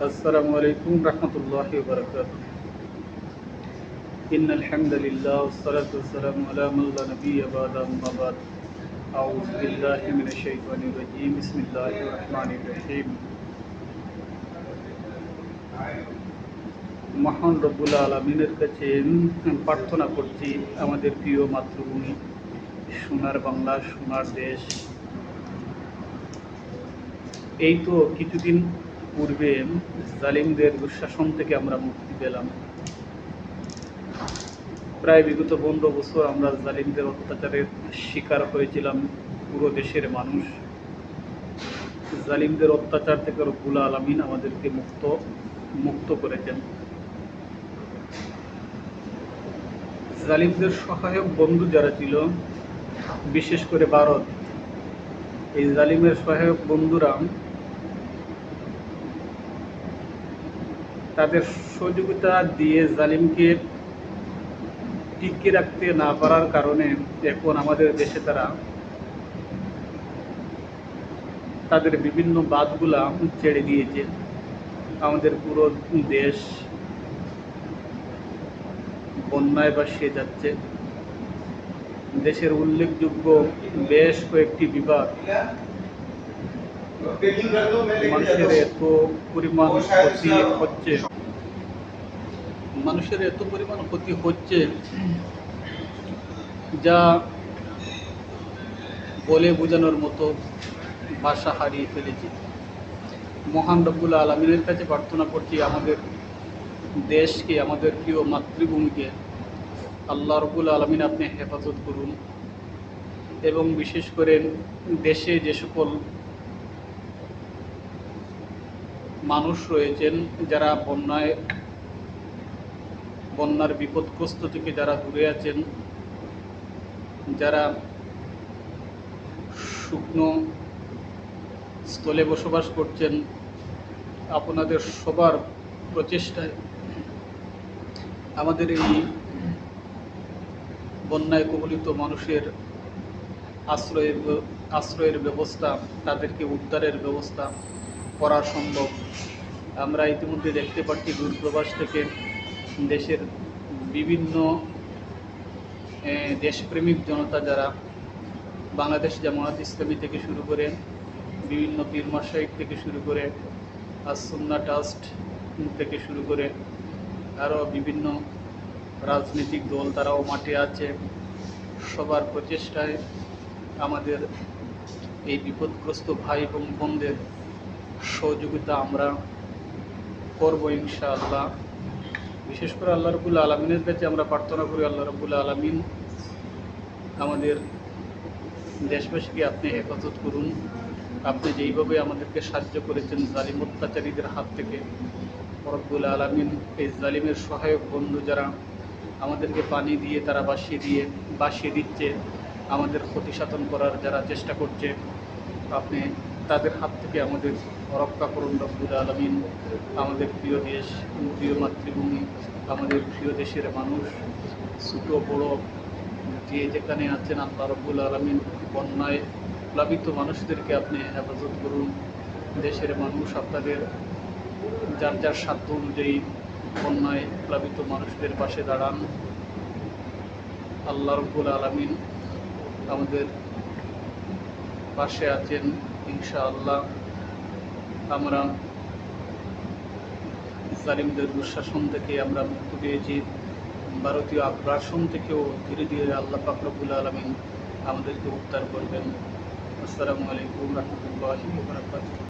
আসসালামু আলাইকুম রহমতুল্লাহি ওয়া বারাকাতুহু। ইন্নাল হামদুলিল্লাহ ওয়াসসালাতু ওয়াসসালামু আলা মান লা নাবিয়্যা বা'দা আম্মা বা'দ। আউযু বিল্লাহি মিনাশ শাইতানির রাজীম। বিসমিল্লাহির রহমানির রহিম। মহান রব্বুল আলামিনের কাছে প্রার্থনা করছি, আমাদের প্রিয় মাতৃভূমি সোনার বাংলা, সোনার দেশ। এই তো কিছুদিন পূর্বে জালিমদের দুঃশাসন থেকে আমরা মুক্তি পেলাম। প্রায় বিগত 15 বছর আমরা জালিমদের অত্যাচারের শিকার হয়েছিলাম, পুরো দেশের মানুষ। জালিমদের অত্যাচার থেকে রব্বুল আলামিন আমাদেরকে মুক্ত করেছেন। জালিমদের সহায়ক বন্ধু যারা ছিল, বিশেষ করে ভারত, এই জালিমের সহায়ক বন্ধুরা তাদের সহযোগিতা দিয়ে জালিমকে টিকিয়ে রাখতে না পারার কারণে এখন আমাদের দেশে তারা তাদের বিভিন্ন বাঁধগুলা ছেড়ে দিয়েছে। আমাদের পুরো দেশ বন্যায় ভাসিয়ে যাচ্ছে। দেশের উল্লেখযোগ্য বেশ কয়েকটি বিভাগ মানুষের এত পরিমাণ ক্ষতি হচ্ছে যা বলে বোঝানোর মতো ভাষা হারিয়ে ফেলেছি। মহান রব্বুল আলামিনের কাছে প্রার্থনা করছি, আমাদের দেশকে, আমাদের প্রিয় মাতৃভূমিকে আল্লাহ রব্বুল আলামিন আপনি হেফাজত করুন। এবং বিশেষ করে দেশে যে সকল মানুষ রয়েছেন যারা বন্যার বিপদগ্রস্ত থেকে যারা দূরে আছেন, যারা শুকনো স্থলে বসবাস করছেন, আপনাদের সবার প্রচেষ্টায় আমাদের এই বন্যায় কবলিত মানুষের আশ্রয়ের ব্যবস্থা, তাদেরকে উদ্ধারের ব্যবস্থা করা সম্ভব। আমরা ইতিমধ্যে দেখতে পাচ্ছি দূরপ্রবাস থেকে দেশের বিভিন্ন দেশপ্রেমিক জনতা যারা বাংলাদেশ জামায়াত ইসলামী থেকে শুরু করে বিভিন্ন পীর মাশায়েখ থেকে শুরু করে আস-সুন্নাহ ট্রাস্ট থেকে শুরু করে আরও বিভিন্ন রাজনৈতিক দল, তারাও মাঠে আছে। সবার প্রচেষ্টায় আমাদের এই বিপদগ্রস্ত ভাই এবং বোনদের সহযোগিতা আমরা করব ইনশাআল্লাহ। বিশেষ করে আল্লাহ রাব্বুল আলামিনের কাছে আমরা প্রার্থনা করি, আল্লাহ রাব্বুল আলামিন আমাদের দেশবাসীকে আপনি হেফাজত করুন। আপনি যেইভাবে আমাদেরকে সাহায্য করেছেন জালিম অত্যাচারীদের হাত থেকে, রব্বুল আলামিন এই জালিমের সহায়ক বন্ধু যারা আমাদেরকে পানি দিয়ে তারা বাসিয়ে দিচ্ছে, আমাদের ক্ষতি সাধন করার যারা চেষ্টা করছে, আপনি তাদের হাত থেকে আমাদের রক্ষা করুন রব্বুল আলামিন। আমাদের প্রিয় দেশ, প্রিয় মাতৃভূমি, আমাদের প্রিয় দেশের মানুষ, ছোট বড় যে যেখানে আছেন, আল্লাহ রব্বুল আলামিন বন্যায় প্লাবিত মানুষদেরকে আপনি হেফাজত করুন। দেশের মানুষ আপনাদের যার যার সাধ্য অনুযায়ী বন্যায় প্লাবিত মানুষদের পাশে দাঁড়ান। আল্লাহ রব্বুল আলামিন আমাদের পাশে আছেন ইনশাআল্লাহ। আমরা জালিমদের দুঃশাসন থেকে আমরা মুক্তি পেয়েছি, ভারতীয় আগ্রাসন থেকেও ধীরে ধীরে আল্লাহ পাক রব্বুল আলামিন আমাদেরকে উদ্ধার করবেন। আসসালামু আলাইকুম রহমতুল্লাহি ওয়া বারাকাতুহু।